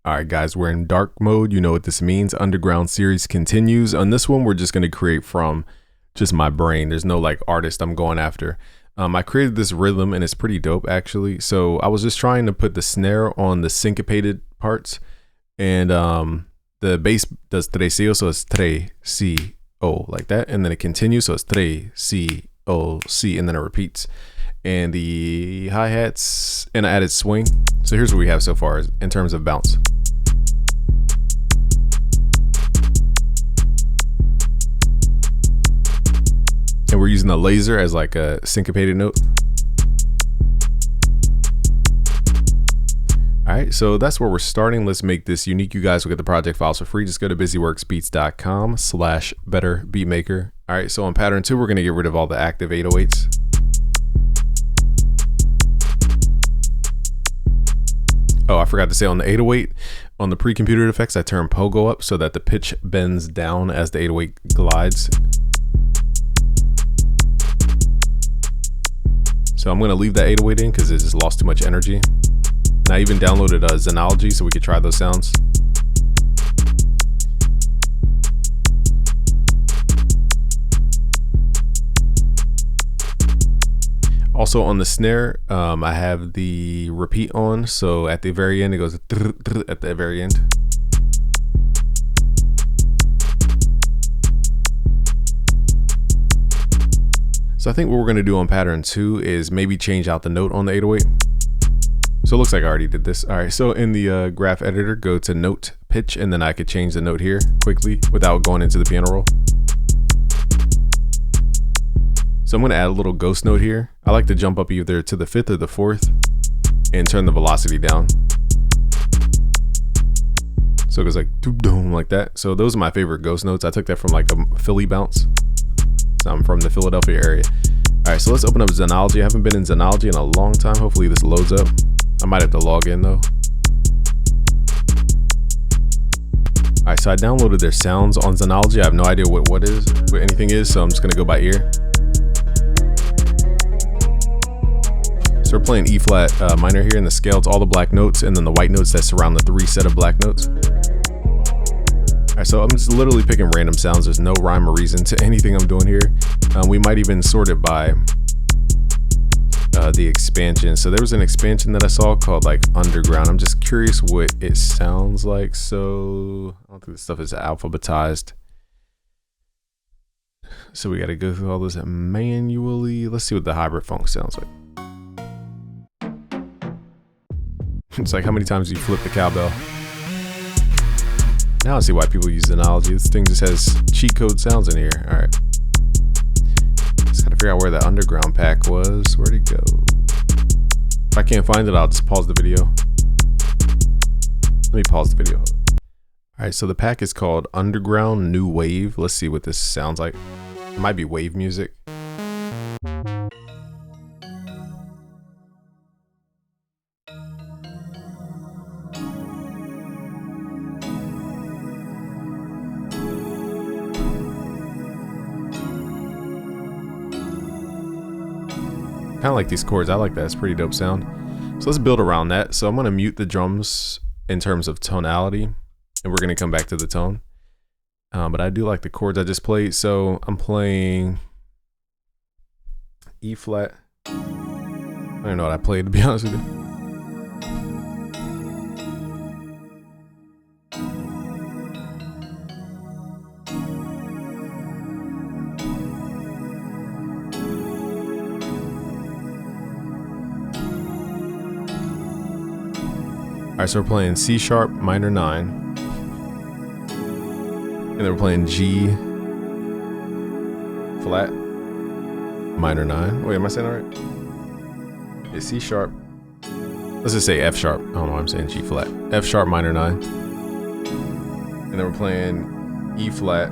All right, guys, we're in dark mode. You know what this means. Underground series continues. On this one, we're just going to create from just my brain. There's no like artist I'm going after. I created this rhythm and it's pretty dope actually. So I was just trying to put the snare on the syncopated parts, and the bass does 3-4, so it's 3-4 like that, and then it continues, so it's 3-4-C, and then it repeats. And the hi-hats, and I added swing. So here's what we have so far in terms of bounce. And we're using the laser as like a syncopated note. All right, so that's where we're starting. Let's make this unique. You guys will get the project files for free. Just go to busyworksbeats.com/betterbeatmaker. All right, so on pattern 2, we're gonna get rid of all the active 808s. Oh, I forgot to say, on the 808, on the pre-computed effects, I turn pogo up so that the pitch bends down as the 808 glides. So I'm going to leave that 808 in because it just lost too much energy. And I even downloaded Zenology so we could try those sounds. Also on the snare, I have the repeat on, so at the very end it goes at the very end. So I think what we're gonna do on pattern 2 is maybe change out the note on the 808. So it looks like I already did this. All right, so in the graph editor, go to note pitch, and then I could change the note here quickly without going into the piano roll. So I'm going to add a little ghost note here. I like to jump up either to the 5th or the 4th and turn the velocity down. So it goes like doom like that. So those are my favorite ghost notes. I took that from like a Philly bounce. So I'm from the Philadelphia area. All right, so let's open up Zenology. I haven't been in Zenology in a long time. Hopefully this loads up. I might have to log in though. All right, so I downloaded their sounds on Zenology. I have no idea what anything is, so I'm just going to go by ear. So we're playing E flat minor here in the scale. It's all the black notes and then the white notes that surround the 3 set of black notes. All right, so I'm just literally picking random sounds. There's no rhyme or reason to anything I'm doing here. We might even sort it by the expansion. So there was an expansion that I saw called like Underground. I'm just curious what it sounds like. So I don't think this stuff is alphabetized. So we got to go through all this manually. Let's see what the hybrid funk sounds like. It's like how many times do you flip the cowbell? Now I see why people use Zenology. This thing just has cheat code sounds in here. All right. Just gotta figure out where the underground pack was. Where'd it go? If I can't find it, I'll just pause the video. Let me pause the video. All right, so the pack is called Underground New Wave. Let's see what this sounds like. It might be wave music. Kind of like these chords. I like that. It's a pretty dope sound. So let's build around that. So I'm going to mute the drums in terms of tonality, and we're going to come back to the tone. But I do like the chords I just played. So I'm playing E flat. I don't know what I played, to be honest with you. All right, so we're playing C sharp minor 9, and then we're playing G flat minor 9. Wait, am I saying that right? It's C sharp. Let's just say F sharp. I don't know why I'm saying G flat. F sharp minor 9, and then we're playing E flat.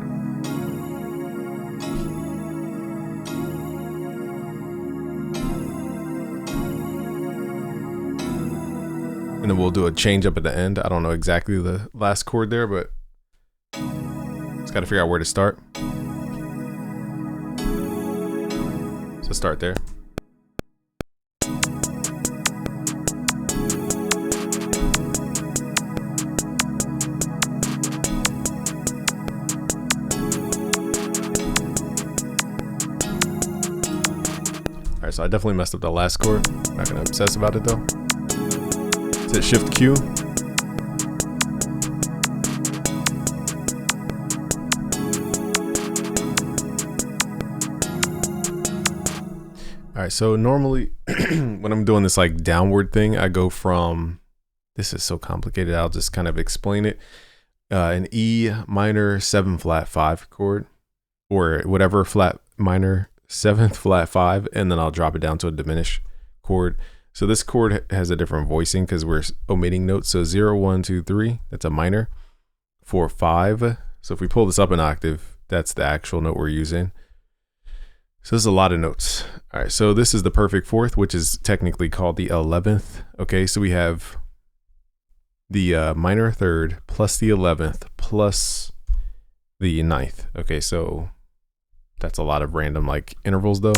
And then we'll do a change up at the end. I don't know exactly the last chord there, but just got to figure out where to start. So start there. So I definitely messed up the last chord. Not gonna obsess about it though. Let's hit Shift Q. All right, so normally when I'm doing this like downward thing, I go from, this is so complicated, I'll just kind of explain it. An E minor 7 flat 5 chord, or whatever flat minor 7th flat 5, and then I'll drop it down to a diminished chord. So this chord has a different voicing because we're omitting notes. So 0, 1, 2, 3, that's a minor. 4, 5. So if we pull this up an octave, that's the actual note we're using. So this is a lot of notes. All right, so this is the perfect fourth, which is technically called the 11th. Okay, so we have the minor third plus the 11th plus the 9th. Okay, so that's a lot of random like intervals though.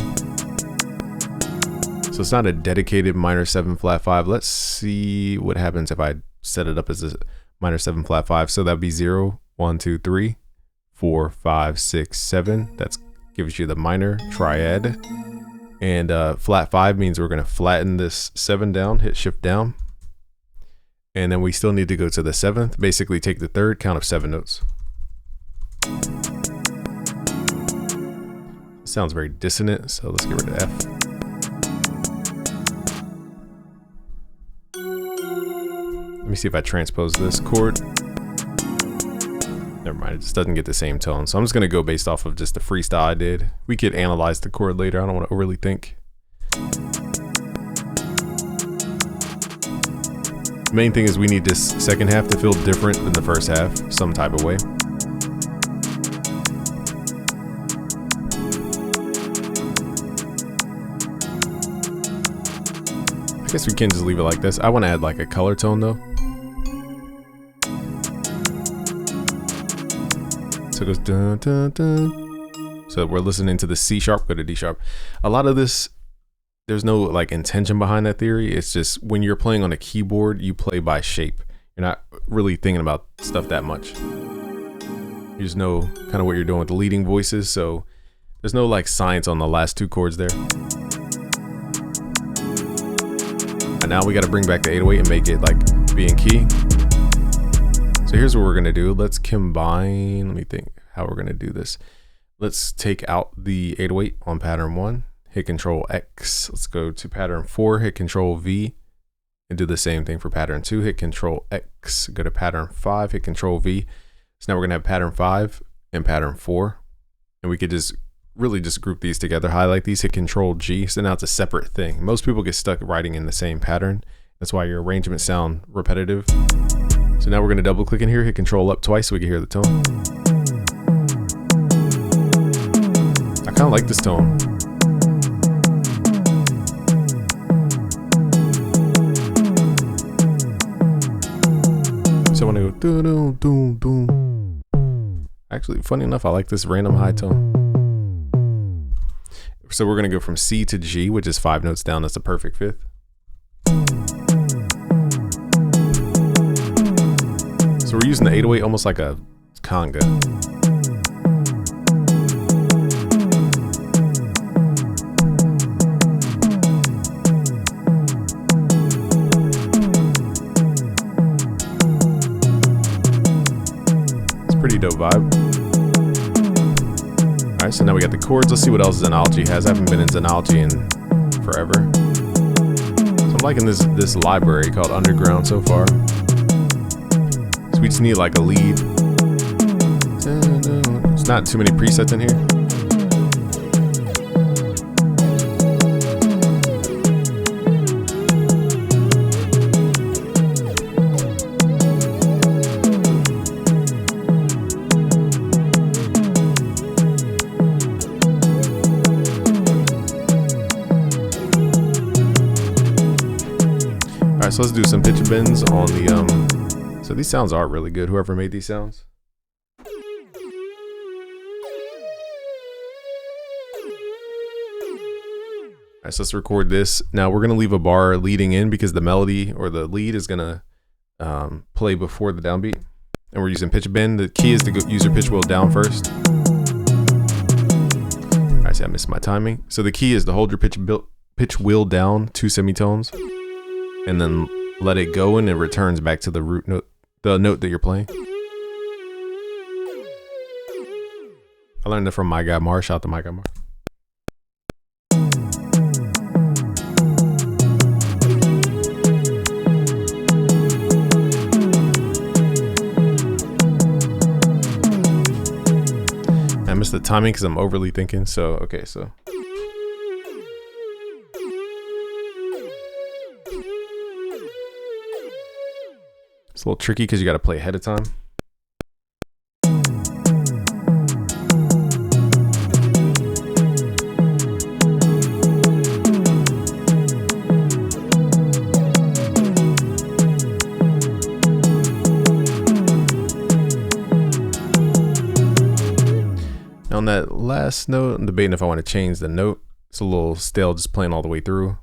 So it's not a dedicated minor 7 flat 5. Let's see what happens if I set it up as a minor 7 flat 5. So that'd be 0, 1, 2, 3, 4, 5, 6, 7. That's gives you the minor triad. And flat 5 means we're going to flatten this 7 down, hit shift down. And then we still need to go to the 7th, basically take the third count of 7 notes. It sounds very dissonant, so let's get rid of F. Let me see if I transpose this chord. Never mind, it just doesn't get the same tone. So I'm just going to go based off of just the freestyle I did. We could analyze the chord later. I don't want to overly think. The main thing is we need this second half to feel different than the first half, some type of way. I guess we can just leave it like this. I want to add like a color tone though. So it goes dun, dun, dun. So we're listening to the C sharp, go to D sharp. A lot of this, there's no like intention behind that theory. It's just when you're playing on a keyboard, you play by shape. You're not really thinking about stuff that much. You just know kind of what you're doing with the leading voices. So there's no like science on the last 2 chords there. And now we got to bring back the 808 and make it like be in key. So here's what we're going to do. Let's combine. Let me think how we're going to do this. Let's take out the 808 on pattern 1, hit Control X. Let's go to pattern 4, hit Control V, and do the same thing for pattern 2, hit Control X. Go to pattern 5, hit Control V. So now we're going to have pattern 5 and pattern 4. And we could just really just group these together, highlight these, hit Control G. So now it's a separate thing. Most people get stuck writing in the same pattern. That's why your arrangements sound repetitive. So now we're going to double click in here, hit Control up twice so we can hear the tone. I kind of like this tone. So I want to go doo doo doo doo. Actually, funny enough, I like this random high tone. So we're going to go from C to G, which is 5 notes down. That's a perfect 5th. So we're using the 808 almost like a conga. It's a pretty dope vibe. All right, so now we got the chords. Let's see what else Zenology has. I haven't been in Zenology in forever. So I'm liking this library called Underground so far. So we just need like a lead. There's not too many presets in here. Alright, so let's do some pitch bends on the so these sounds are really good, whoever made these sounds. Alright, so let's record this. Now we're gonna leave a bar leading in because the melody or the lead is gonna play before the downbeat. And we're using pitch bend. The key is to use your pitch wheel down first. Alright, see, I missed my timing. So the key is to hold your pitch pitch wheel down 2 semitones, and then let it go, and it returns back to the root note, the note that you're playing. I learned it from my guy Mar. Shout out to my guy Mar. I missed the timing because I'm overly thinking. So okay, so. It's a little tricky because you got to play ahead of time. Now on that last note, I'm debating if I want to change the note. It's a little stale just playing all the way through.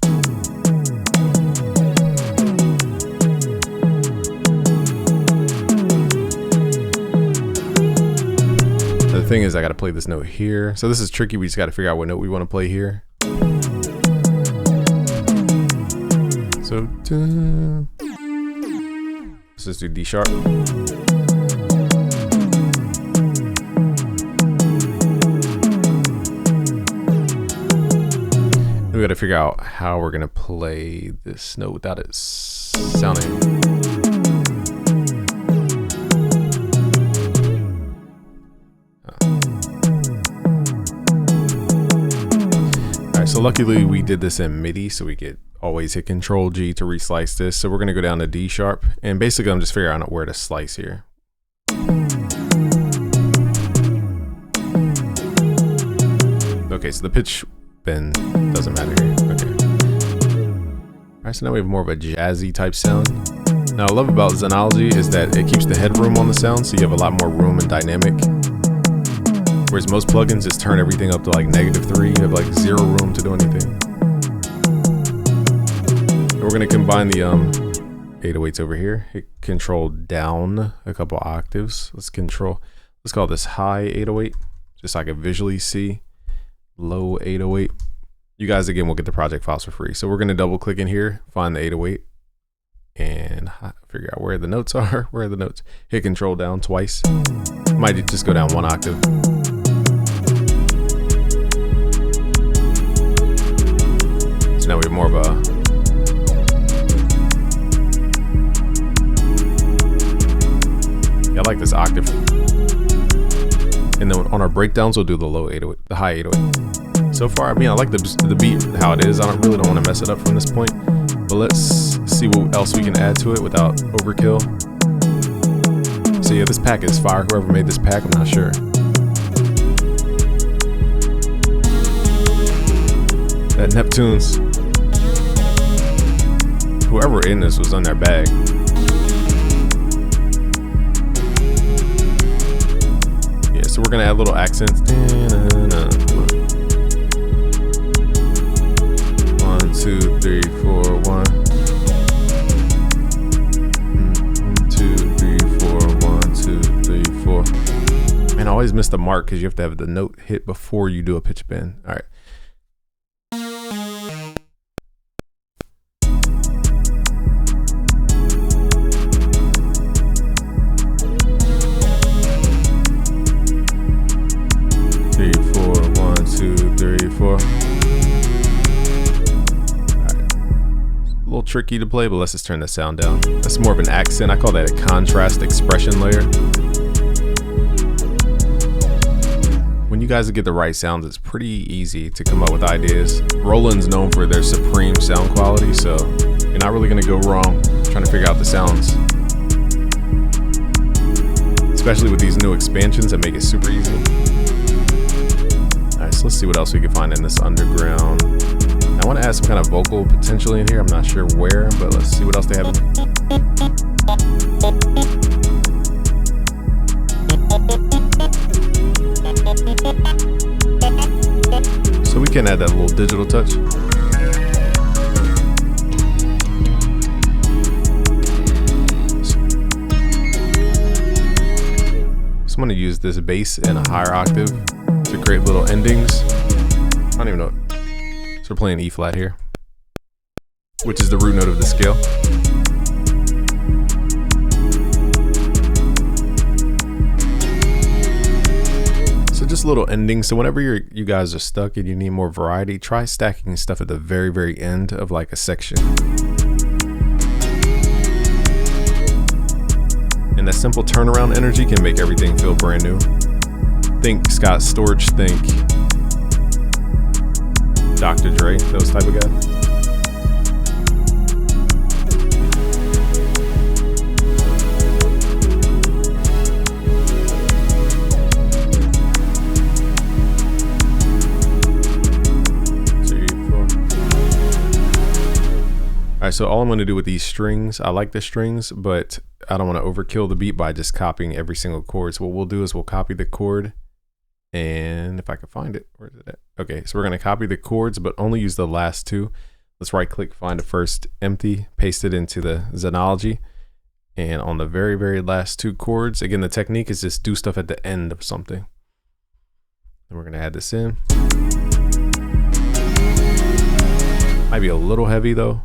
The thing is, I got to play this note here. So this is tricky. We just got to figure out what note we want to play here. So let's just do D sharp. We got to figure out how we're going to play this note without it sounding. So luckily we did this in MIDI, so we could always hit Control G to reslice this. So we're gonna go down to D sharp, and basically I'm just figuring out where to slice here. Okay, so the pitch bend doesn't matter here. Okay. All right, so now we have more of a jazzy type sound. Now what I love about Zenology is that it keeps the headroom on the sound, so you have a lot more room and dynamic. Whereas most plugins just turn everything up to like -3. You have like 0 room to do anything. And we're gonna combine the 808s over here. Hit Control down a couple octaves. Let's call this high 808, just so I can visually see. Low 808. You guys again will get the project files for free. So we're gonna double click in here, find the 808, and figure out where the notes are. Where are the notes? Hit Control down twice. Might just go down 1 octave. So now we have more of a I like this octave. And then on our breakdowns, we'll do the low 808, the high 808. So far, I mean, I like the beat how it is. I really don't want to mess it up from this point. But let's see what else we can add to it without overkill. So yeah, this pack is fire. Whoever made this pack, I'm not sure. That Neptunes. Whoever in this was on their bag. Yeah, so we're gonna add little accents. 1, 2, 3, 4, 1. 2, 3, 4, 1, 2, 3, 4. Man, I always miss the mark because you have to have the note hit before you do a pitch bend. All right. Tricky to play, but let's just turn the sound down. That's more of an accent. I call that a contrast expression layer. When you guys get the right sounds, it's pretty easy to come up with ideas. Roland's known for their supreme sound quality, so you're not really gonna go wrong trying to figure out the sounds. Especially with these new expansions that make it super easy. All right, so let's see what else we can find in this underground. I want to add some kind of vocal potentially in here. I'm not sure where, but let's see what else they have in here. So we can add that little digital touch. So I'm going to use this bass in a higher octave to create little endings. I don't even know. So we're playing E flat here. which is the root note of the scale. So just a little ending. So whenever you guys are stuck and you need more variety, try stacking stuff at the very, very end of like a section. And that simple turnaround energy can make everything feel brand new. Think Scott Storch, think Dr. Dre, those type of guys. All right, so all I'm going to do with these strings, I like the strings, but I don't want to overkill the beat by just copying every single chord. So what we'll do is we'll copy the chord, and if I can find it, where is it at? Okay, so we're going to copy the chords, but only use the last two. Let's right click, find the first empty, paste it into the Zenology, and on the very, very last two chords, again, the technique is just do stuff at the end of something. Then we're going to add this in. Might be a little heavy though.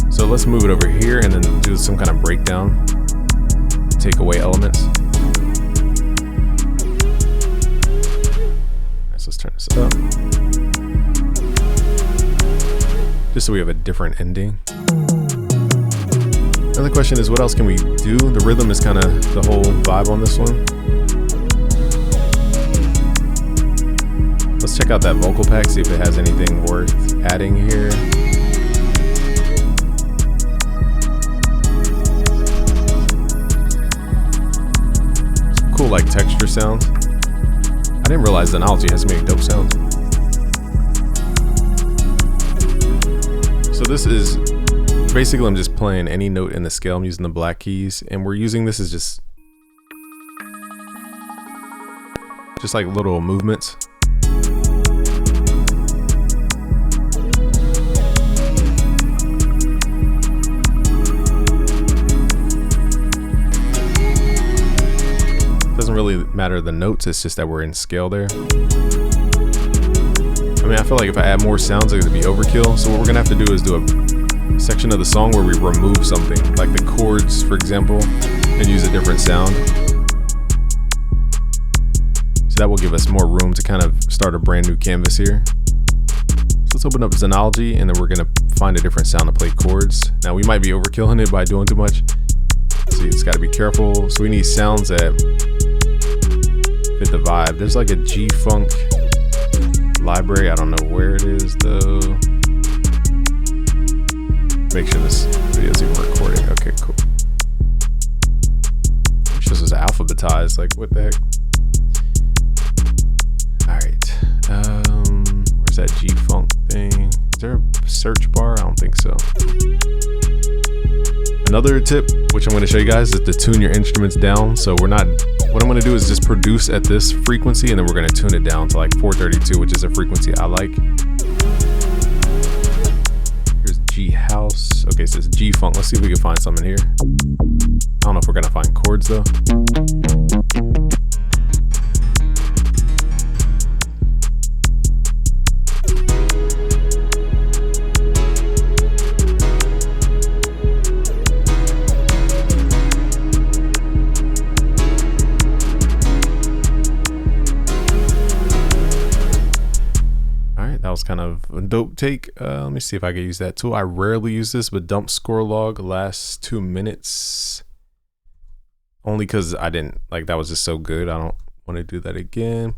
So let's move it over here and then do some kind of breakdown. Take away elements. All right, so let's turn this up. Just so we have a different ending. Another question is, what else can we do? The rhythm is kind of the whole vibe on this one. Let's check out that vocal pack, see if it has anything worth adding here. Cool, like texture sounds. I didn't realize Zenology has made dope sounds. So this is basically, I'm just playing any note in the scale. I'm using the black keys, and we're using this as just like little movements. Doesn't really matter the notes, it's just that we're in scale there. I mean, I feel like if I add more sounds, it would be overkill. So what we're gonna have to do is do a section of the song where we remove something, like the chords, for example, and use a different sound. So that will give us more room to kind of start a brand new canvas here. So let's open up Zenology, and then we're gonna find a different sound to play chords. Now we might be overkilling it by doing too much. See, it's gotta be careful. So we need sounds that fit the vibe. There's like a G-Funk library. I don't know where it is though. Make sure this video is even recording. Okay, cool. Wish this was alphabetized. Like, what the heck? All right. Where's that G-Funk thing? Is there a search bar? I don't think so. Another tip, which I'm going to show you guys, is to tune your instruments down. So what I'm going to do is just produce at this frequency, and then we're going to tune it down to like 432, which is a frequency I like. Here's G house. Okay, so it's G funk. Let's see if we can find something here. I don't know if we're going to find chords though. That was kind of a dope take. Let me see if I can use that tool. I rarely use this, but dump score log last 2 minutes. Only because I didn't, like, that was just so good. I don't want to do that again.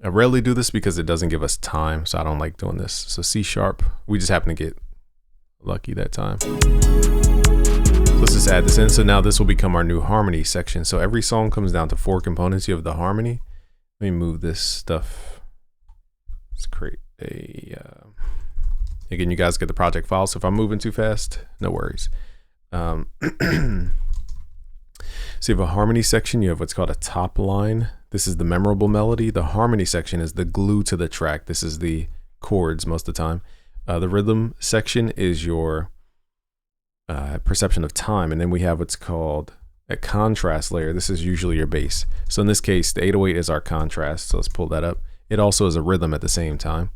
I rarely do this because it doesn't give us time, so I don't like doing this. So C sharp, we just happen to get lucky that time. So let's just add this in. So now this will become our new harmony section. So every song comes down to 4 components. You have the harmony. Let me move this stuff. Let's create again, you guys get the project file, so if I'm moving too fast, no worries. So you have a harmony section, you have what's called a top line. This is the memorable melody. The harmony section is the glue to the track. This is the chords most of the time. The rhythm section is your perception of time, and then we have what's called a contrast layer. This is usually your bass. So in this case, the 808 is our contrast, so let's pull that up. it also is a rhythm at the same time.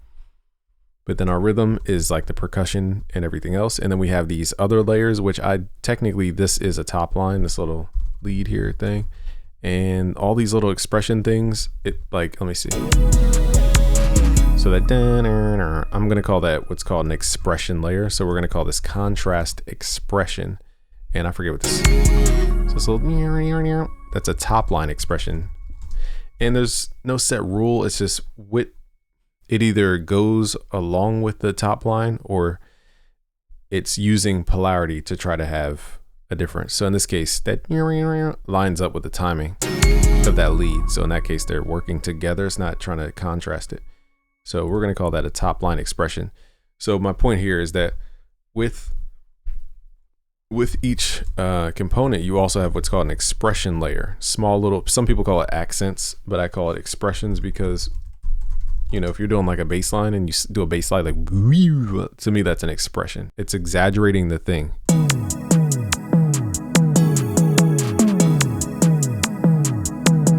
But then our rhythm is like the percussion and everything else. And then we have these other layers, which technically this is a top line, this little lead here thing. And all these little expression things, let me see. So that, I'm gonna call that what's called an expression layer. So we're gonna call this contrast expression. And I forget what this is. So this little, that's a top line expression. And there's no set rule, it's just it either goes along with the top line or it's using polarity to try to have a difference. So in this case, that lines up with the timing of that lead. So in that case, they're working together. It's not trying to contrast it. So we're going to call that a top line expression. So my point here is that with each component, you also have what's called an expression layer. Small little, some people call it accents, but I call it expressions because, you know, if you're doing like a bass line and you do a bass line like, to me, that's an expression. It's exaggerating the thing.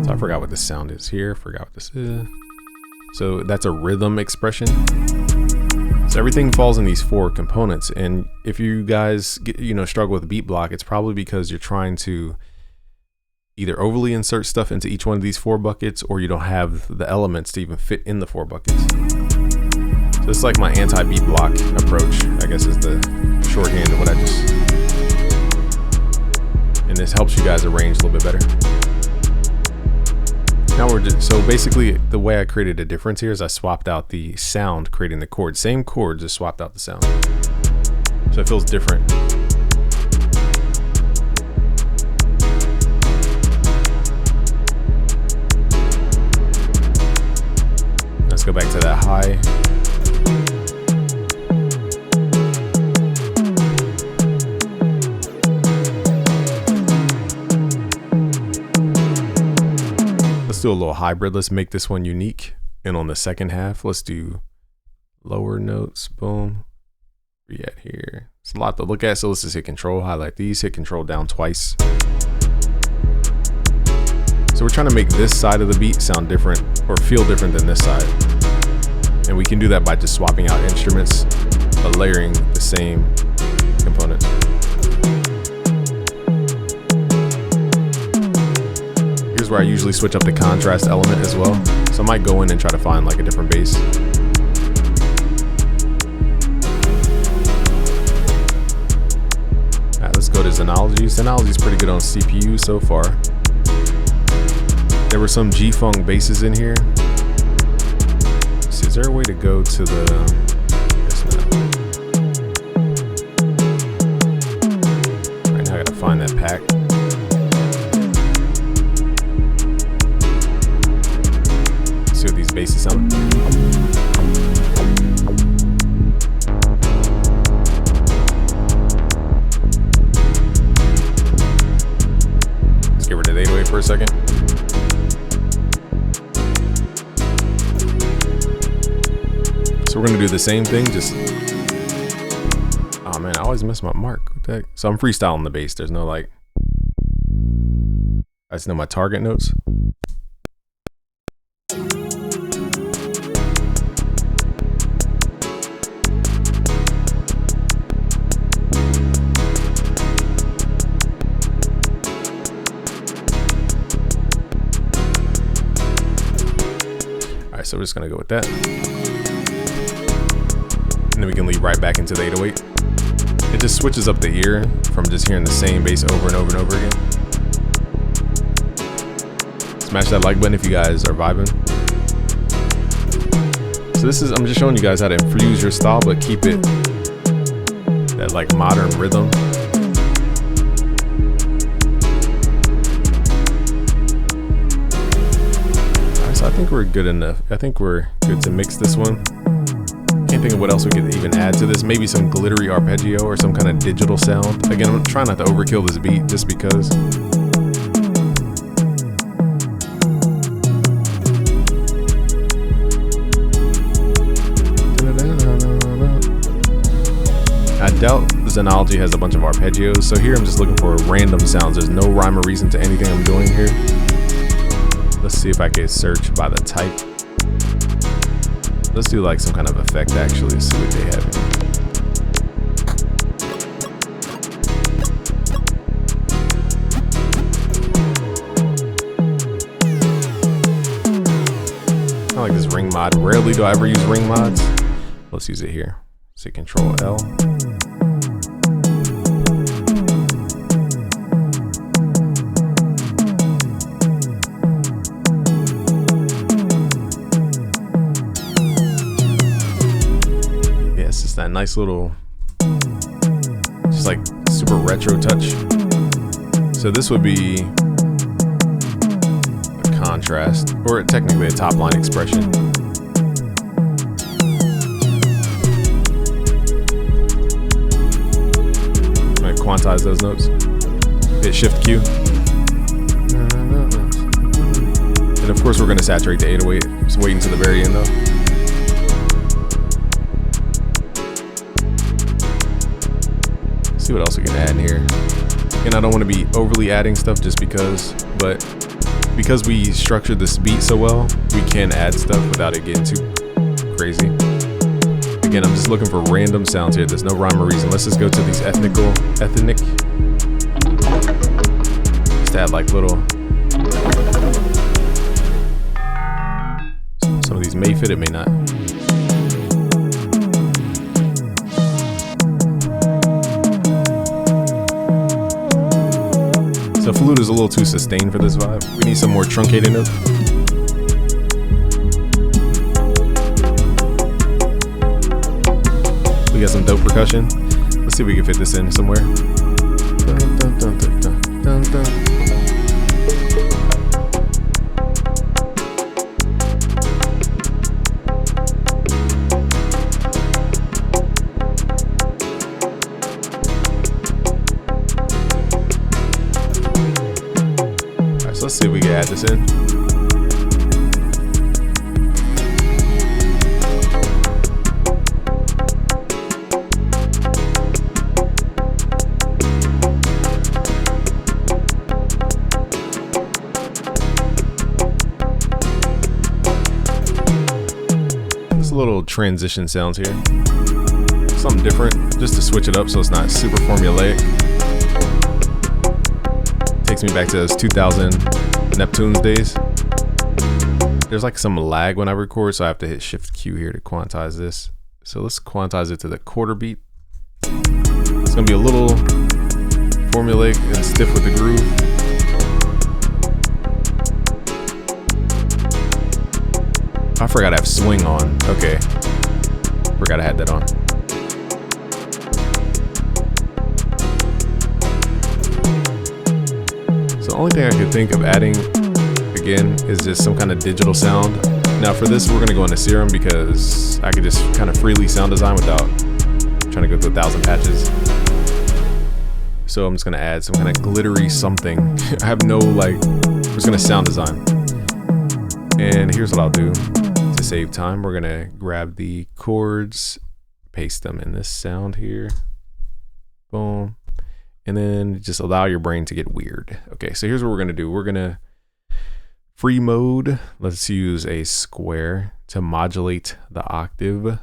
So I forgot what this sound is here. Forgot what this is. So that's a rhythm expression. So everything falls in these 4 components. And if you guys struggle with beat block, it's probably because you're trying to either overly insert stuff into each one of these 4 buckets, or you don't have the elements to even fit in the 4 buckets. So this is like my anti-beat block approach, I guess is the shorthand of what I just, and this helps you guys arrange a little bit better. Now so basically the way I created a difference here is I swapped out the sound, creating the chords. Same chords, just swapped out the sound. So it feels different. Let's go back to that high. Let's do a little hybrid. Let's make this one unique. And on the second half, let's do lower notes. Boom. Where we at here? It's a lot to look at. So let's just hit control, highlight these, hit control down twice. So we're trying to make this side of the beat sound different or feel different than this side. And we can do that by just swapping out instruments, but layering the same component. Here's where I usually switch up the contrast element as well. So I might go in and try to find like a different bass. All right, let's go to Zenology. Zenology is pretty good on CPU so far. There were some G-Funk basses in here. Let's see, is there a way to go to the, I guess not. Right now I gotta find that pack. Let's see what these basses sound. Let's get rid of the 808 for a second. So we're gonna do the same thing, just, oh man, I always miss my mark. What the heck? So I'm freestyling the bass. There's no like, I just know my target notes. All right, so we're just gonna go with that. And then we can lead right back into the 808. It just switches up the ear from just hearing the same bass over and over and over again. Smash that like button if you guys are vibing. So this is, I'm just showing you guys how to infuse your style, but keep it that like modern rhythm. All right, so I think we're good enough. I think we're good to mix this one. Can't think of what else we could even add to this. Maybe some glittery arpeggio or some kind of digital sound. Again, I'm trying not to overkill this beat just because. I doubt Zenology has a bunch of arpeggios, so here I'm just looking for random sounds. There's no rhyme or reason to anything I'm doing here. Let's see if I can search by the type. Let's do like some kind of effect actually. Let's see what they have here. I like this ring mod. Rarely do I ever use ring mods. Let's use it here. So Control L. Yeah, it's just that nice little, just like super retro touch. So this would be contrast, or technically a top line expression. I'm gonna quantize those notes. Hit Shift Q. And of course we're gonna saturate the 808. Just wait until the very end though. See what else we can add in here. And I don't want to be overly adding stuff just because, but because we structured this beat so well, we can add stuff without it getting too crazy. Again, I'm just looking for random sounds here. There's no rhyme or reason. Let's just go to these ethnic. Just add like little. Some of these may fit, it may not. So flute is a little too sustained for this vibe. We need some more truncated notes. We got some dope percussion. Let's see if we can fit this in somewhere. Dun, dun, dun, dun, dun, dun, dun. Let's see if we can add this in. There's a little transition sounds here. Something different, just to switch it up so it's not super formulaic. Takes me back to those 2000 Neptunes days. There's like some lag when I record, so I have to hit Shift Q here to quantize this. So let's quantize it to the quarter beat. It's gonna be a little formulaic and stiff with the groove. I forgot I have swing on. Okay, forgot I had that on. The only thing I could think of adding again is just some kind of digital sound. Now for this we're gonna go into Serum because I could just kind of freely sound design without trying to go through 1,000 patches. So I'm just gonna add some kind of glittery something. I have no like, I'm just gonna sound design. And here's what I'll do to save time. We're gonna grab the chords, paste them in this sound here. Boom. And then just allow your brain to get weird. Okay, so here's what we're gonna do. We're gonna free mode. Let's use a square to modulate the octave.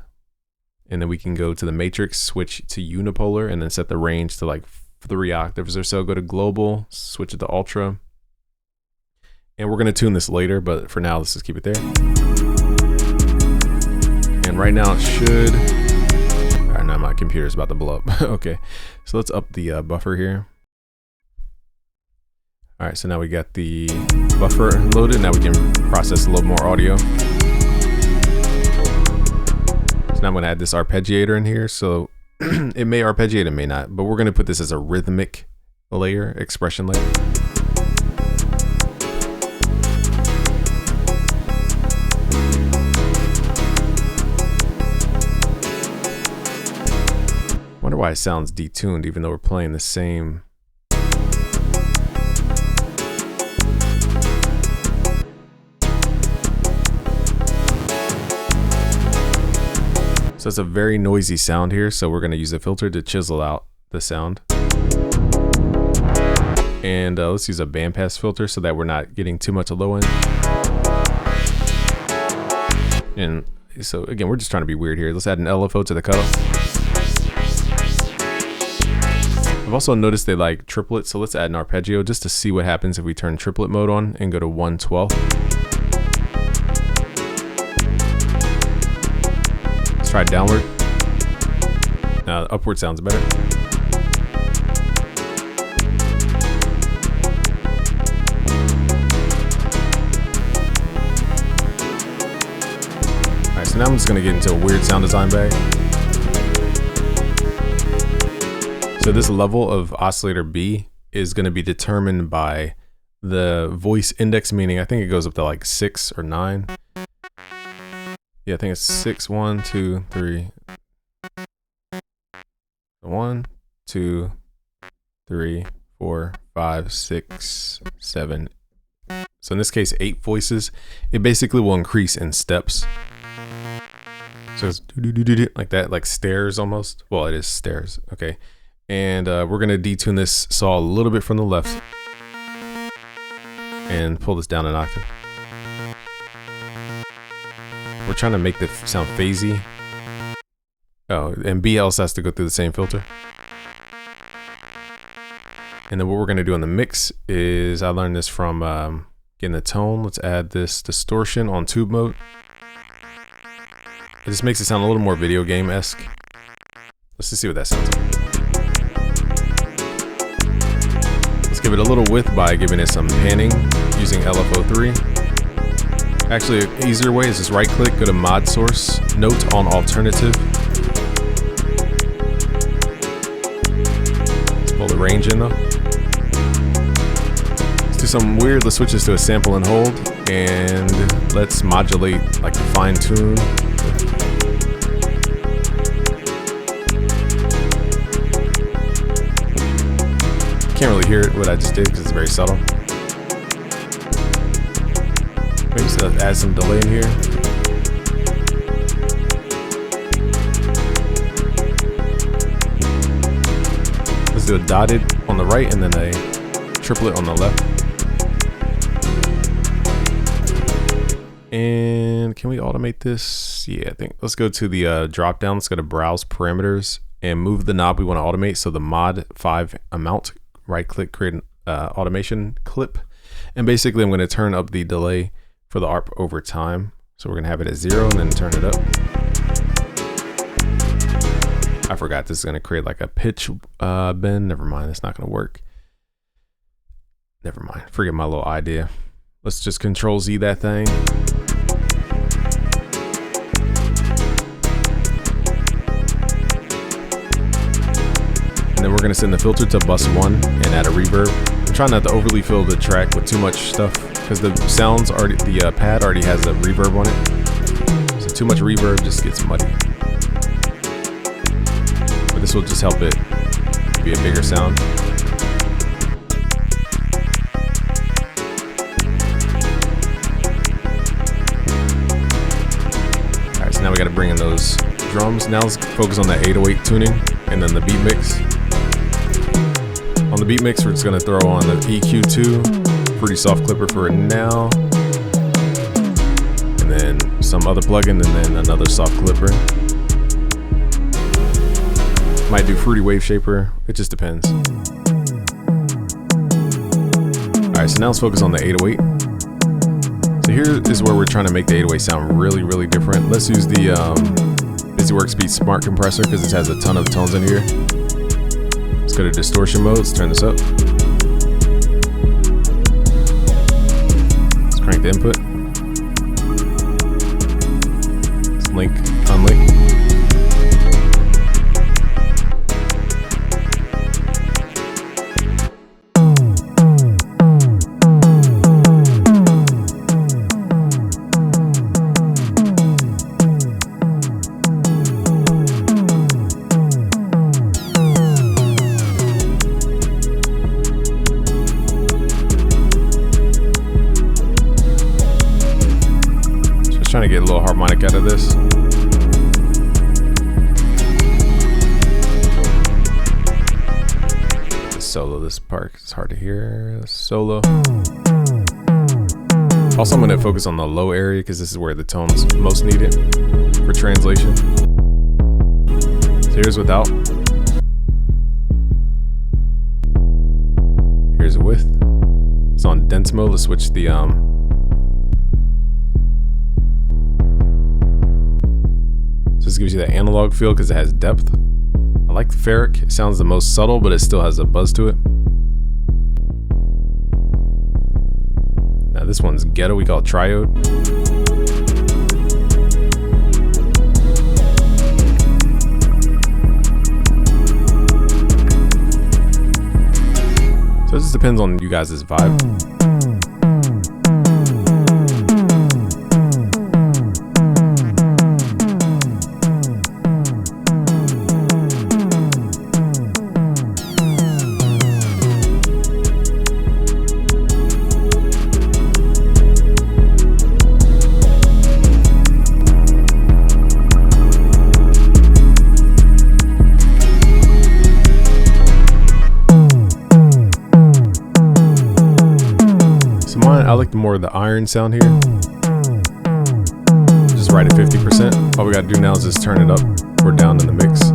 And then we can go to the matrix, switch to unipolar, and then set the range to like 3 octaves or so. Go to global, switch it to ultra. And we're gonna tune this later, but for now, let's just keep it there. And right now it should, now my computer's about to blow up. Okay, so let's up the buffer here. All right, so now we got the buffer loaded. Now we can process a little more audio. So now I'm gonna add this arpeggiator in here. So it may arpeggiate, it may not, but we're gonna put this as a rhythmic layer, expression layer. Wonder why it sounds detuned even though we're playing the same. So it's a very noisy sound here, so we're going to use a filter to chisel out the sound. And let's use a bandpass filter so that we're not getting too much low end. And So again, we're just trying to be weird here. Let's add an LFO to the cutoff. I've also noticed they like triplets, so let's add an arpeggio just to see what happens if we turn triplet mode on and go to 1/12. Let's try downward. Upward sounds better. Alright, so now I'm just going to get into a weird sound design bag. So this level of oscillator B is going to be determined by the voice index, meaning I think it goes up to like 6 or 9. Yeah, I think it's 6, 1, 2, 3. 1, 2, 3, 4, 5, 6, 7. So in this case, 8 voices. It basically will increase in steps. So it's like that, like stairs almost. Well, it is stairs. Okay. And we're going to detune this saw a little bit from the left and pull this down an octave. We're trying to make the sound phasey. Oh, and B also has to go through the same filter. And then what we're going to do in the mix is, I learned this from getting the tone. Let's add this distortion on tube mode. It just makes it sound a little more video game-esque. Let's just see what that sounds like. Let's give it a little width by giving it some panning using LFO3. Actually, an easier way is just right click, go to mod source, note on alternative. Let's pull the range in though. Let's do something weird. Let's switch this to a sample and hold, and let's modulate, like fine tune. Can't really hear it, what I just did, because it's very subtle. Maybe just add some delay in here. Let's do a dotted on the right and then a triplet on the left. And can we automate this? Yeah, I think. Let's go to the drop down. Let's go to browse parameters and move the knob we want to automate. So the mod 5 amount. Right click, create an automation clip, and basically I'm going to turn up the delay for the ARP over time. So we're going to have it at 0 and then turn it up. I forgot this is going to create like a pitch bend. Never mind, it's not going to work. Never mind, forget my little idea. Let's just Control Z that thing. And then we're going to send the filter to bus 1 and add a reverb. I'm trying not to overly fill the track with too much stuff because the sounds already, the pad already has a reverb on it. So too much reverb just gets muddy. But this will just help it be a bigger sound. Alright, so now we got to bring in those drums. Now let's focus on that 808 tuning and then the beat mix. On the beat mix, we're just going to throw on the EQ2, pretty soft clipper for now, and then some other plugin, and then another soft clipper. Might do Fruity Wave Shaper, it just depends. Alright, so now let's focus on the 808. So here is where we're trying to make the 808 sound really, really different. Let's use the BusyWorks Beat Smart Compressor because it has a ton of tones in here. Let's go to distortion mode. Let's turn this up. Let's crank the input. Let's link, unlink. Trying to get a little harmonic out of this. The solo, this part is hard to hear. Solo. Also, I'm going to focus on the low area because this is where the tone's most needed. for translation. So here's without. Here's with. It's on dense mode. Let's switch the So this gives you that analog feel because it has depth. I like the ferric. It sounds the most subtle, but it still has a buzz to it. Now this one's ghetto. We call it triode. So it just depends on you guys' vibe. I like more of the iron sound here. Just right at 50%. All we gotta do now is just turn it up or down in the mix.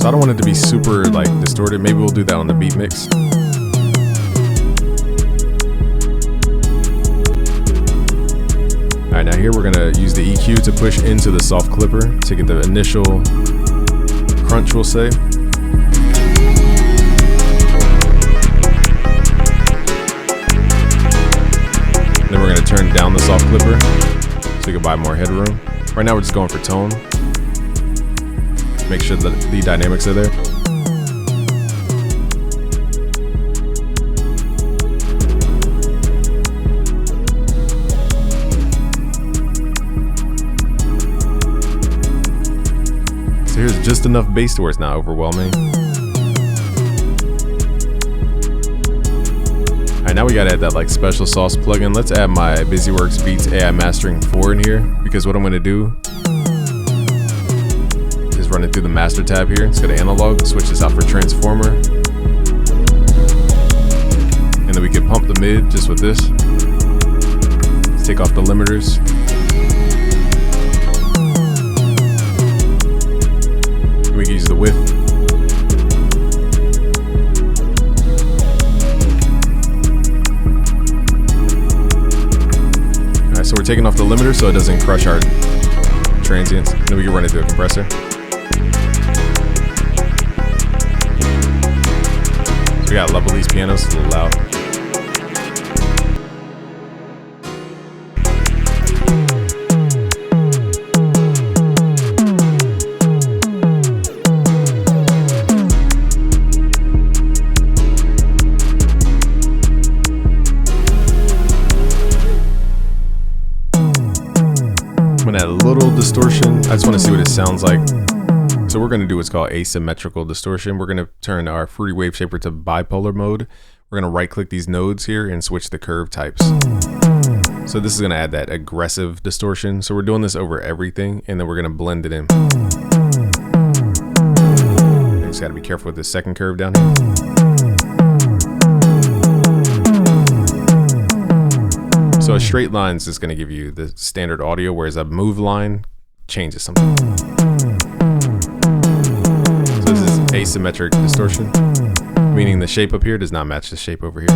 So I don't want it to be super like distorted. Maybe we'll do that on the beat mix. All right, now here we're gonna use the EQ to push into the soft clipper to get the initial crunch, we'll say. Then we're going to turn down the soft clipper so you can buy more headroom. Right now we're just going for tone. Make sure that the dynamics are there. So here's just enough bass to where it's not overwhelming. Alright, now we gotta add that like special sauce plugin. Let's add my BusyWorks Beats AI Mastering 4 in here, because what I'm gonna do is run it through the master tab here. Let's go to analog, switch this out for transformer. And then we can pump the mid just with this. Let's take off the limiters. And we can use the width. So we're taking off the limiter so it doesn't crush our transients. And then we can run it through a compressor. So we gotta level these pianos, it's a little loud. I'm gonna add a little distortion. I just want to see what it sounds like. So we're gonna do what's called asymmetrical distortion. We're gonna turn our Fruity Wave Shaper to bipolar mode. We're gonna right click these nodes here and switch the curve types. So this is gonna add that aggressive distortion. So we're doing this over everything, and then we're gonna blend it in. You just gotta be careful with this second curve down here. So a straight line is just going to give you the standard audio, whereas a move line changes something. So this is asymmetric distortion, meaning the shape up here does not match the shape over here.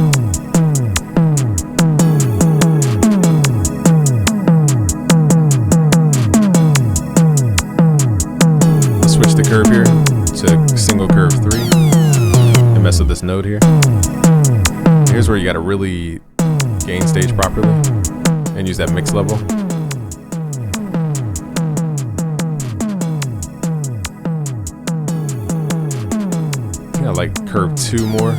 Let's switch the curve here to single curve 3 and mess with this node here. Here's where you got to really gain stage properly and use that mix level. I think I like curve 2 more.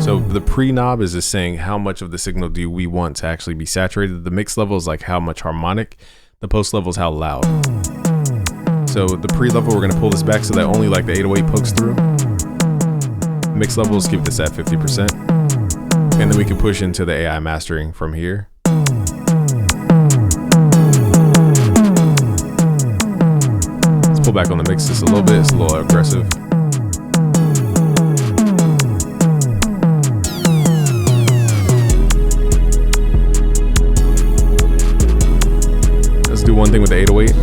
So the pre knob is just saying how much of the signal do we want to actually be saturated. The mix level is like how much harmonic. The post level is how loud. So the pre level, we're gonna pull this back so that only like the 808 pokes through. Mix levels, keep this at 50%. And then we can push into the AI mastering from here. Let's pull back on the mix just a little bit, it's a little aggressive. one thing with the 808.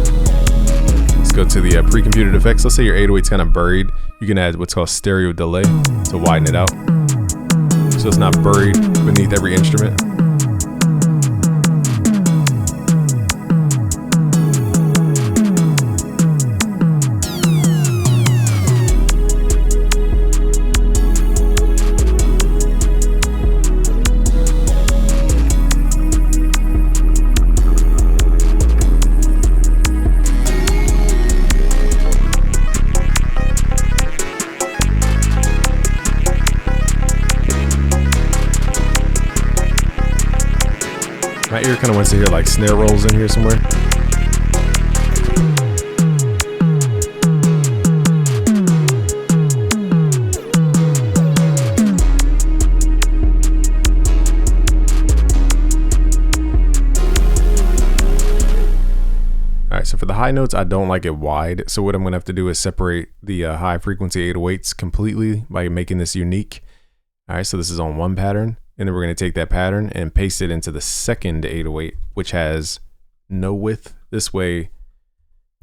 Let's go to the pre-computed effects. Let's say your 808's kind of buried. You can add what's called stereo delay to widen it out, so it's not buried beneath every instrument. My ear kind of wants to hear like snare rolls in here somewhere. Alright, so for the high notes, I don't like it wide. So what I'm going to have to do is separate the high frequency 808s completely by making this unique. Alright, so this is on one pattern. And then we're going to take that pattern and paste it into the second 808, which has no width. This way,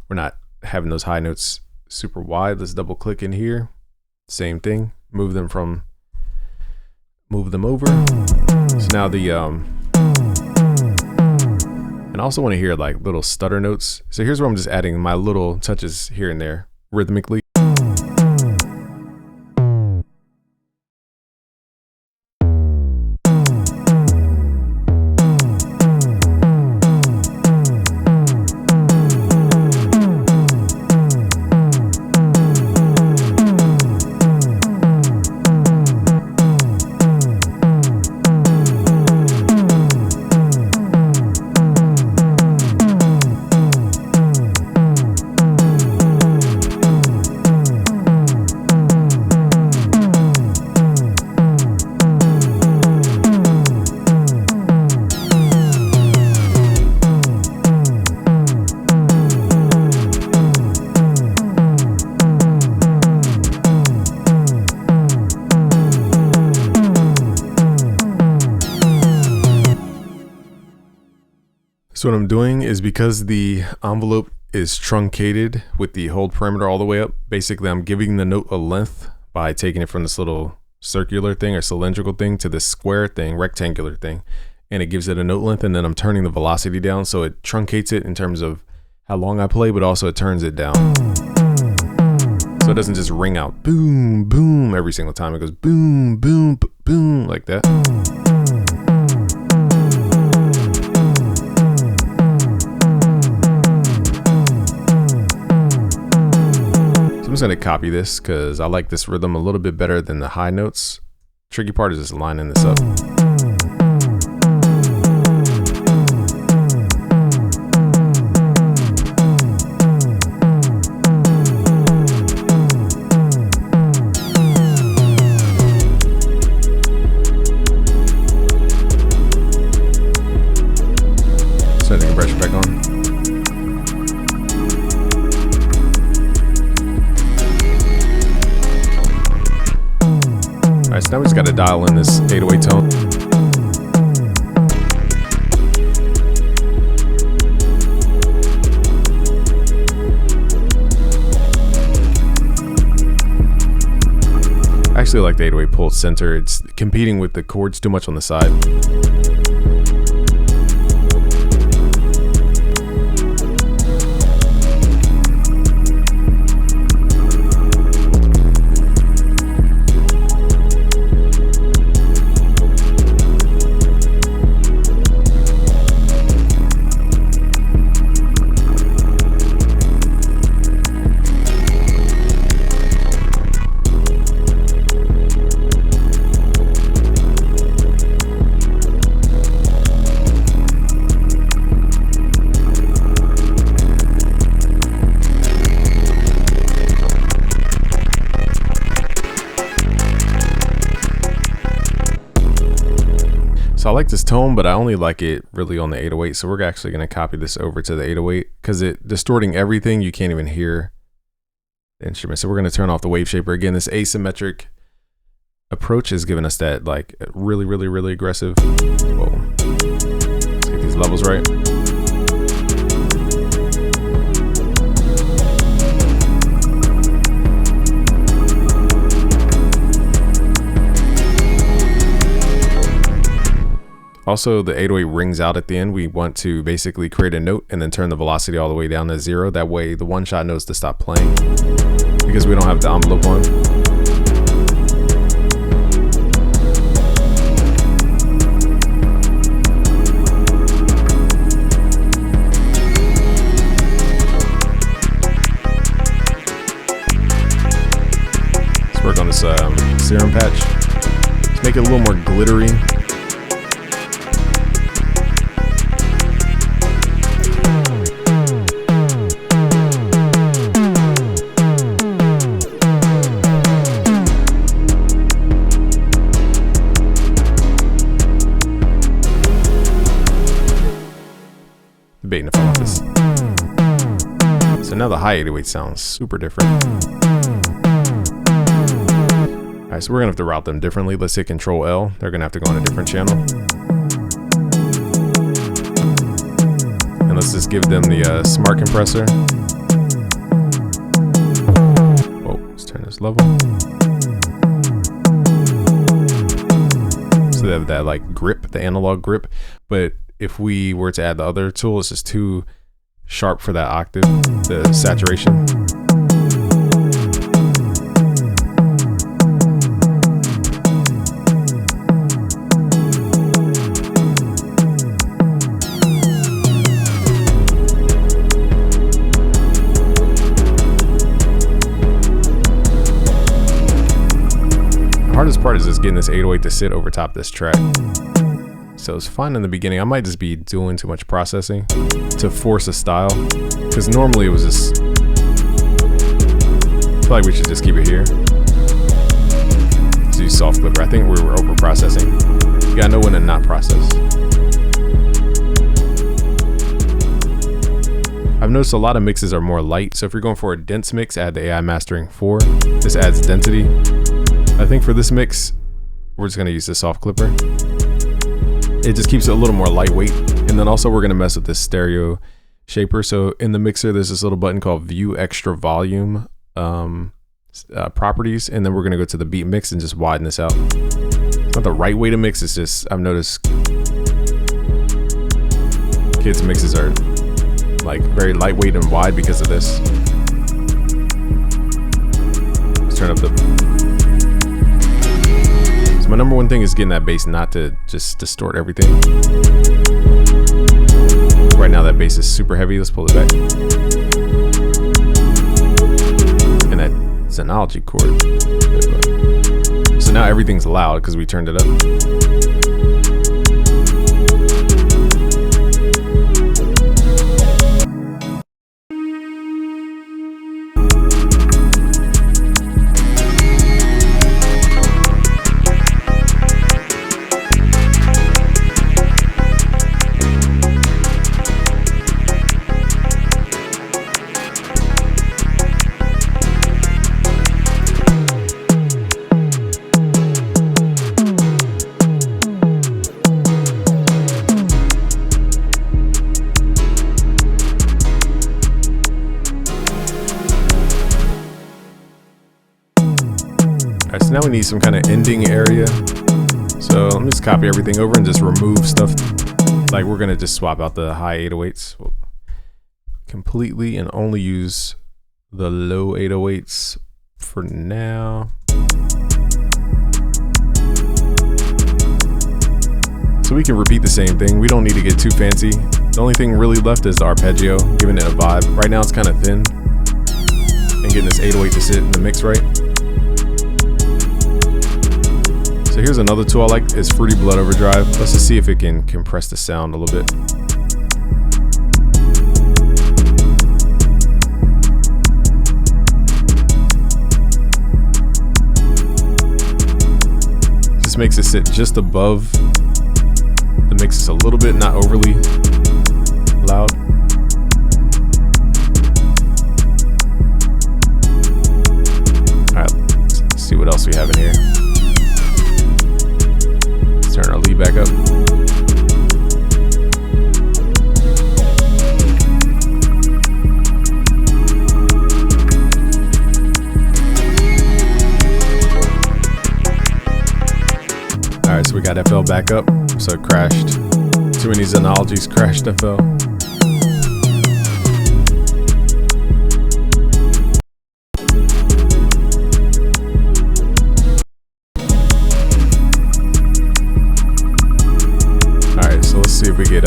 we're not having those high notes super wide. Let's double click in here. Same thing. Move them over. So now the, and I also want to hear like little stutter notes. So here's where I'm just adding my little touches here and there rhythmically. So what I'm doing is, because the envelope is truncated with the hold parameter all the way up, basically I'm giving the note a length by taking it from this little circular thing or cylindrical thing to this square thing, rectangular thing, and it gives it a note length, and then I'm turning the velocity down so it truncates it in terms of how long I play, but also it turns it down. So it doesn't just ring out boom, boom every single time. It goes boom, boom, boom, like that. I'm just going to copy this because I like this rhythm a little bit better than the high notes. Tricky part is just lining this up. Set the compressor back on. Alright, so now we just got to dial in this 808 tone. I actually like the 808 pulled center. It's competing with the chords too much on the side. So I like this tone, but I only like it really on the 808. So we're actually going to copy this over to the 808 because it distorting everything. You can't even hear the instrument. So we're going to turn off the wave shaper. Again, this asymmetric approach is giving us that like really, really, really aggressive. Whoa. Let's get these levels right. Also, the 808 rings out at the end. We want to basically create a note and then turn the velocity all the way down to 0. That way the one shot knows to stop playing because we don't have the envelope on. Let's work on this serum patch. Let's make it a little more glittery. Debating if I want this. So now the high 808 sounds super different. Alright, so we're gonna have to route them differently. Let's hit Control L. They're gonna have to go on a different channel. And let's just give them the smart compressor. Whoa, let's turn this level. So they have that like grip, the analog grip, but if we were to add the other tool, it's just too sharp for that octave, the saturation. The hardest part is just getting this 808 to sit over top this track. So it's fine in the beginning. I might just be doing too much processing to force a style, because normally it was just, I feel like we should just keep it here. Let's use soft clipper. I think we were over processing. You gotta know when to not process. I've noticed a lot of mixes are more light, so if you're going for a dense mix, add the AI Mastering 4. This adds density. I think for this mix, we're just gonna use the soft clipper. It just keeps it a little more lightweight. And then also we're gonna mess with this stereo shaper. So in the mixer, there's this little button called View Extra Volume Properties. And then we're gonna go to the beat mix and just widen this out. It's not the right way to mix, it's just, I've noticed kids' mixes are like very lightweight and wide because of this. Let's turn up the... My number one thing is getting that bass not to just distort everything. Right now that bass is super heavy. Let's pull it back. And that Zenology chord. So now everything's loud because we turned it up. So now we need some kind of ending area. So let me just copy everything over and just remove stuff. Like we're gonna just swap out the high 808s completely and only use the low 808s for now. So we can repeat the same thing. We don't need to get too fancy. The only thing really left is the arpeggio, giving it a vibe. Right now it's kind of thin. And getting this 808 to sit in the mix right. So here's another tool I like, is Fruity Blood Overdrive. Let's just see if it can compress the sound a little bit. Just makes it sit just above the mix, is a little bit, not overly loud. All right, let's see what else we have in here. Turn our lead back up. All Alright, so we got FL back up, so it crashed. Too many Zenologies crashed FL. Alright, so let's see if we get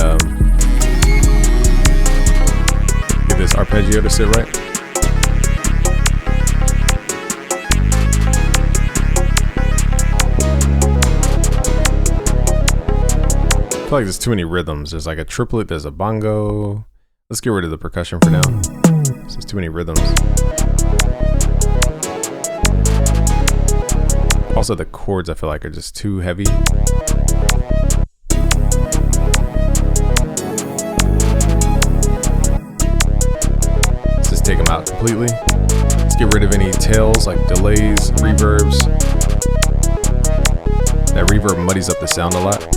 this arpeggio to sit right. I feel like there's too many rhythms. There's like a triplet, there's a bongo. Let's get rid of the percussion for now. There's too many rhythms. Also the chords I feel like are just too heavy. Let's just take them out completely. Let's get rid of any tails like delays, reverbs. That reverb muddies up the sound a lot.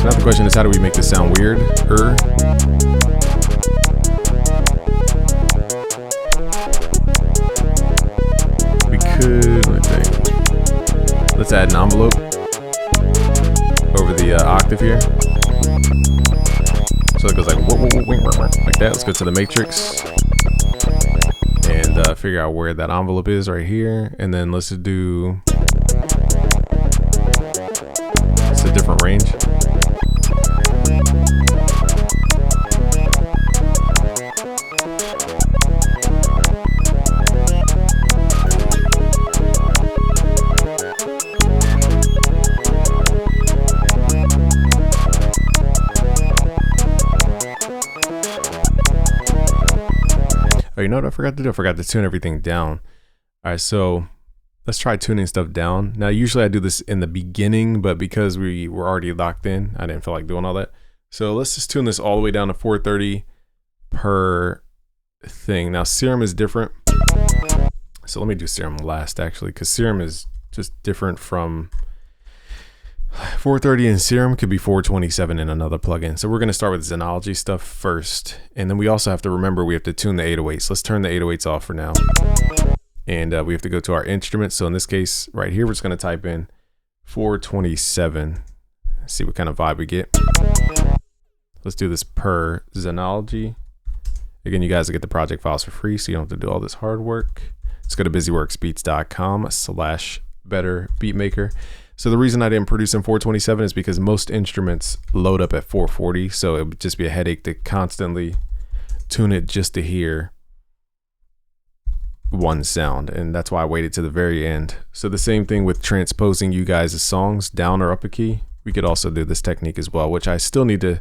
Now the question is, how do we make this sound weird? We could, let me think. Let's add an envelope over the octave here. So it goes like that. Let's go to the matrix and figure out where that envelope is right here. And then let's do, it's a different range. Oh, you know what I forgot to do? I forgot to tune everything down. All right, so let's try tuning stuff down. Now, usually I do this in the beginning, but because we were already locked in, I didn't feel like doing all that. So let's just tune this all the way down to 430 per thing. Now, Serum is different. So let me do Serum last, actually, because Serum is just different from 430, and Serum could be 427 in another plugin. So we're going to start with Zenology stuff first. And then we also have to remember we have to tune the 808s. Let's turn the 808s off for now. And we have to go to our instruments. So in this case, right here, we're just going to type in 427. See what kind of vibe we get. Let's do this per Zenology. Again, you guys will get the project files for free, so you don't have to do all this hard work. Let's go to busyworksbeats.com/betterbeatmaker. So the reason I didn't produce in 427 is because most instruments load up at 440. So it would just be a headache to constantly tune it just to hear one sound. And that's why I waited to the very end. So the same thing with transposing you guys' songs down or up a key. We could also do this technique as well, which I still need to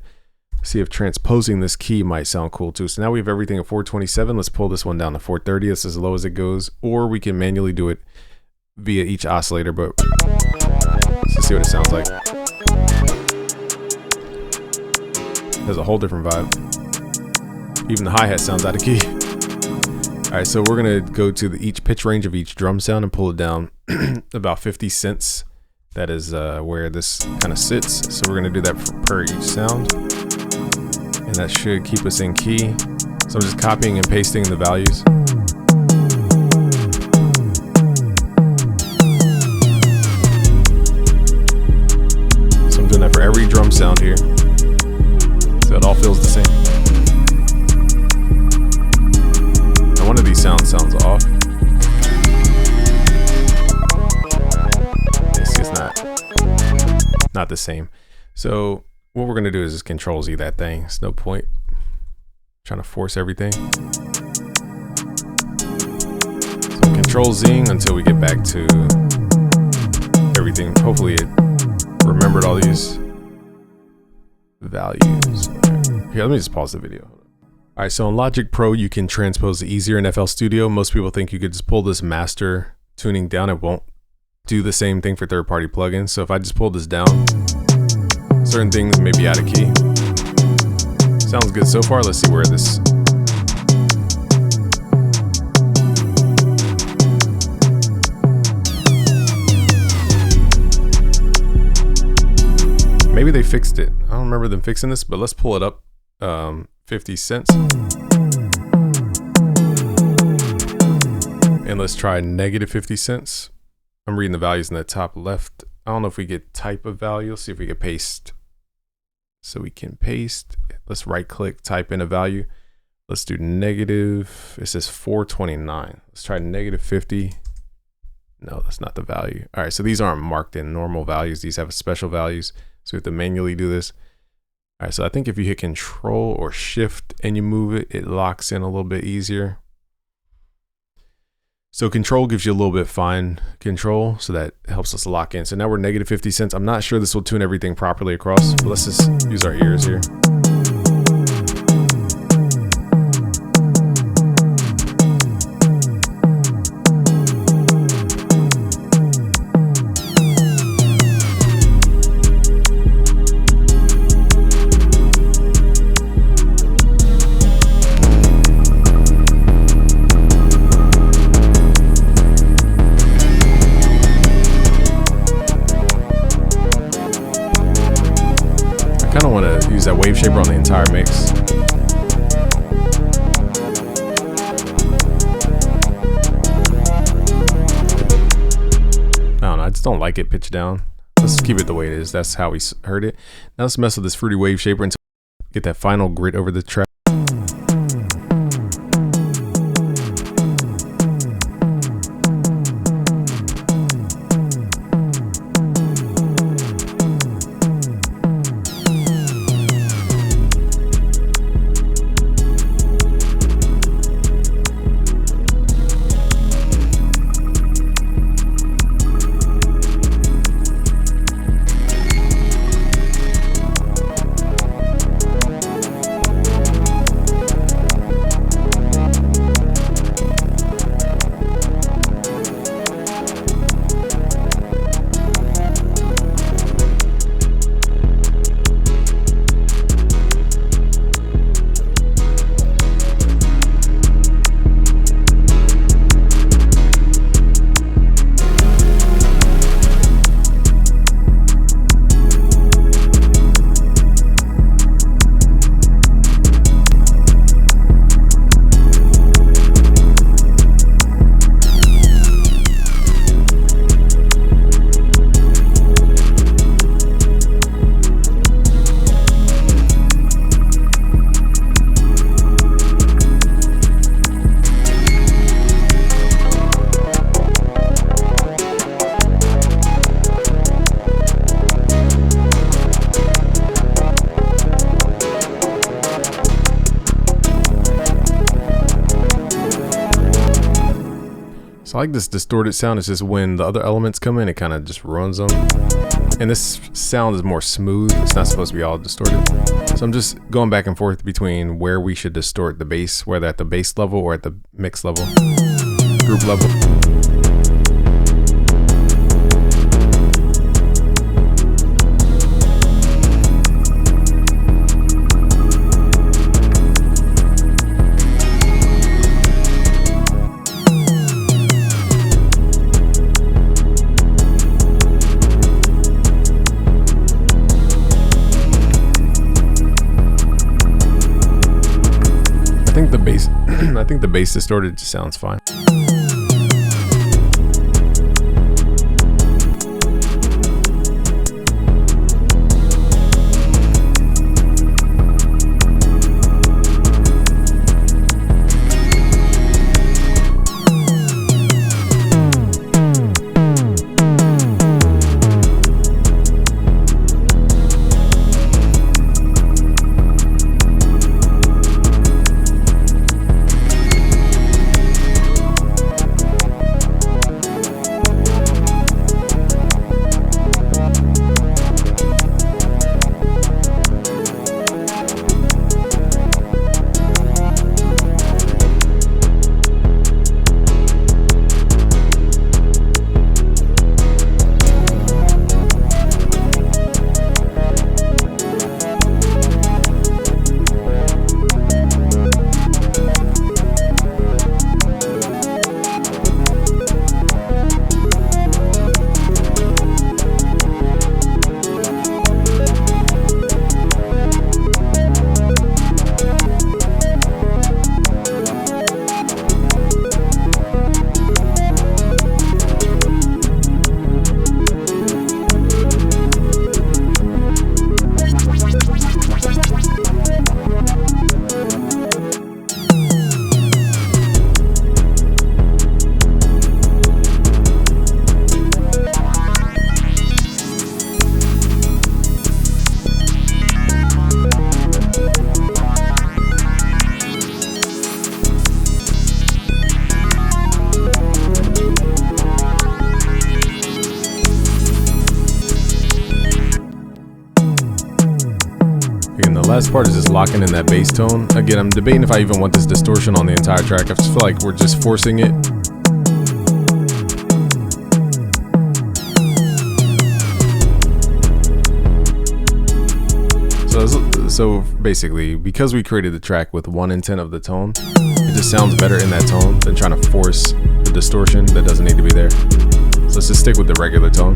see if transposing this key might sound cool too. So now we have everything at 427. Let's pull this one down to 430. That's as low as it goes. Or we can manually do it via each oscillator, but let's see what it sounds like. There's a whole different vibe. Even the hi-hat sounds out of key. All right, so we're gonna go to each pitch range of each drum sound and pull it down about 50 cents. That is where this kind of sits. So we're gonna do that per each sound. And that should keep us in key. So I'm just copying and pasting the values. Doing that for every drum sound here, so it all feels the same. Now one of these sounds off. It's not the same. So what we're gonna do is just Control Z that thing. It's no point trying to force everything. So Control Z until we get back to everything. Hopefully it remembered all these values. Here, let me just pause the video. All right, so in Logic Pro, you can transpose easier in FL Studio. Most people think you could just pull this master tuning down. It won't do the same thing for third-party plugins. So if I just pull this down, certain things may be out of key. Sounds good so far. Let's see where this. Maybe they fixed it. I don't remember them fixing this, but let's pull it up 50 cents. And let's try negative 50 cents. I'm reading the values in the top left. I don't know if we get type of value. Let's see if we can paste. So we can paste. Let's right click, type in a value. Let's do negative, it says 429. Let's try negative 50. No, that's not the value. All right, so these aren't marked in normal values. These have special values. So we have to manually do this. All right, so I think if you hit Control or Shift and you move it, it locks in a little bit easier. So Control gives you a little bit fine control, so that helps us lock in. So now we're negative 50 cents. I'm not sure this will tune everything properly across, but let's just use our ears here. I kind of want to use that wave shaper on the entire mix. I don't know, I just don't like it pitched down. Let's keep it the way it is. That's how we heard it. Now let's mess with this fruity wave shaper until we get that final grit over the track. So I like this distorted sound. It's just when the other elements come in, it kind of just ruins them. And this sound is more smooth. It's not supposed to be all distorted. So I'm just going back and forth between where we should distort the bass, whether at the bass level or at the mix level, group level. I think the bass distorted just sounds fine. last part is just locking in that bass tone. Again, I'm debating if I even want this distortion on the entire track. I just feel like we're just forcing it. So basically, because we created the track with one intent of the tone, it just sounds better in that tone than trying to force the distortion that doesn't need to be there. So let's just stick with the regular tone.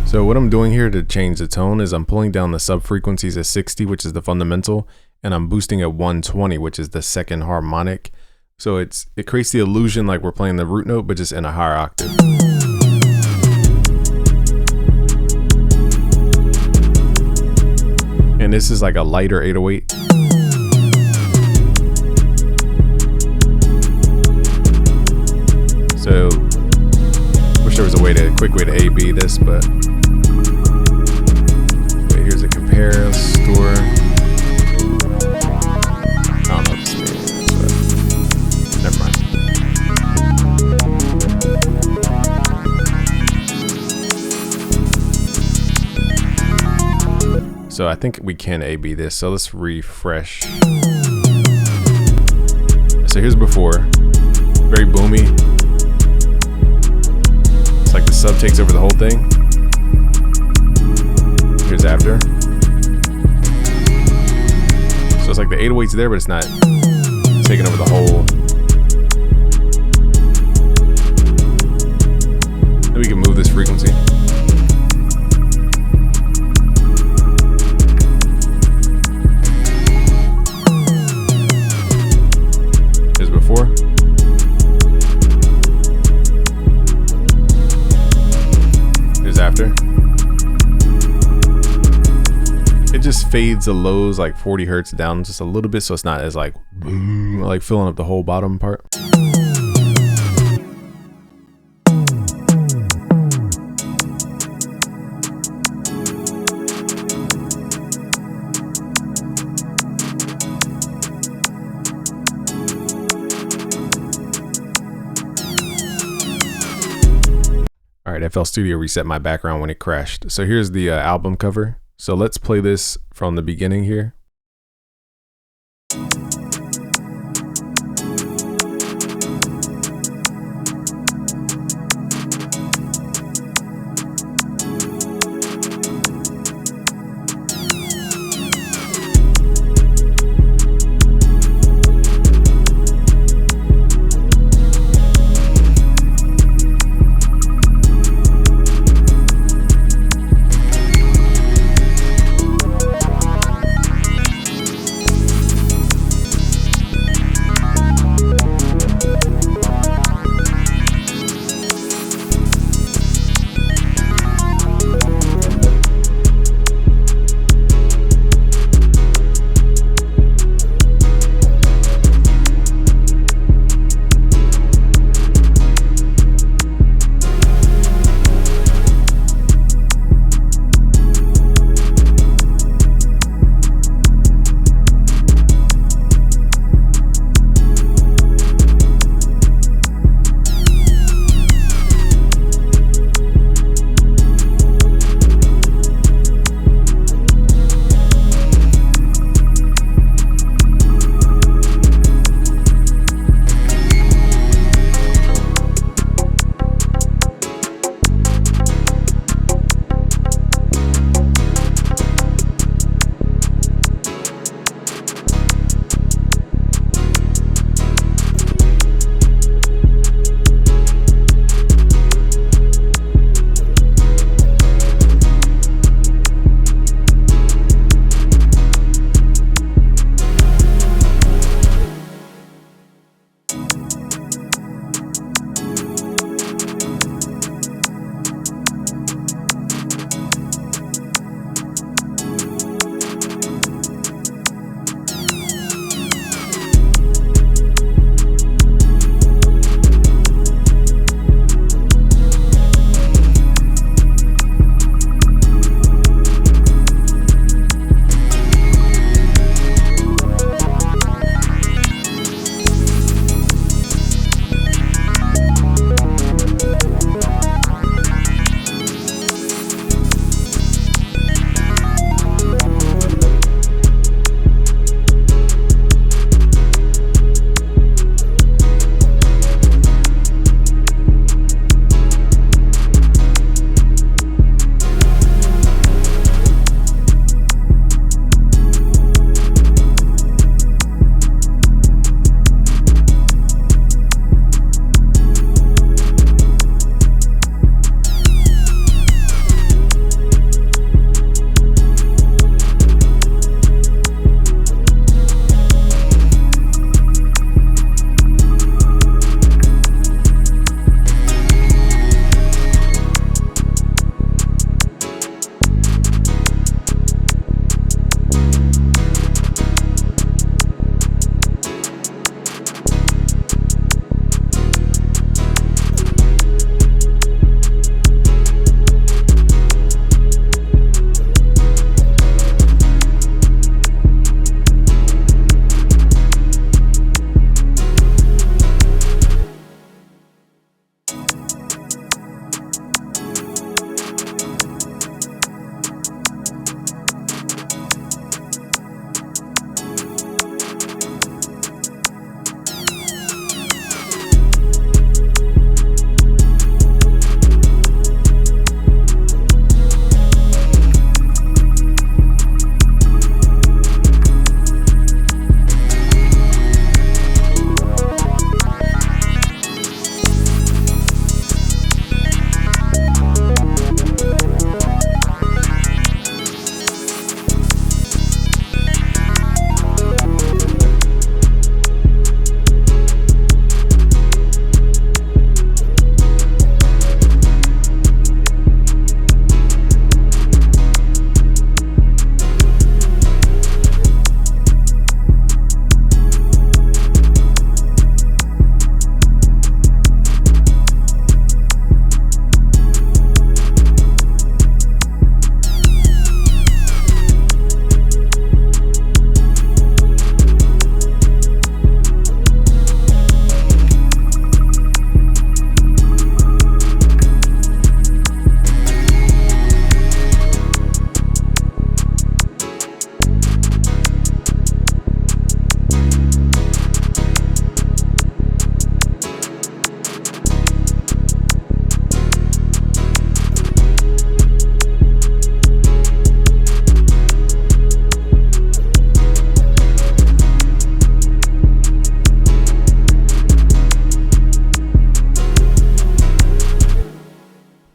So what I'm doing here to change the tone is I'm pulling down the sub frequencies at 60, which is the fundamental, and I'm boosting at 120, which is the second harmonic. So it creates the illusion like we're playing the root note, but just in a higher octave. And this is like a lighter 808. So wish there was a quick way to A/B this, but here's a compare, store. I don't know if this means, but never mind. So I think we can A/B this. So let's refresh. So here's before, very boomy. It's like the sub takes over the whole thing. Here's after. So it's like the 808's there, but it's not taking over the whole. Then we can move this frequency. Here's before. Here's after. It just fades the lows like 40 hertz down just a little bit, so it's not as like boom, like filling up the whole bottom part. All right, FL Studio reset my background when it crashed. So here's the album cover. So let's play this from the beginning here.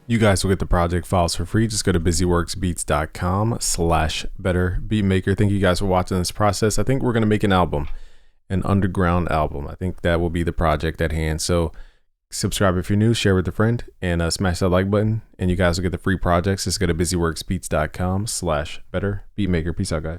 You guys will get the project files for free. Just go to busyworksbeats.com/betterbeatmaker. Thank you guys for watching this process. I think we're going to make an album, an underground album. I think that will be the project at hand. So subscribe if you're new, share with a friend, and smash that like button. And you guys will get the free projects. Just go to busyworksbeats.com/betterbeatmaker. Peace out, guys.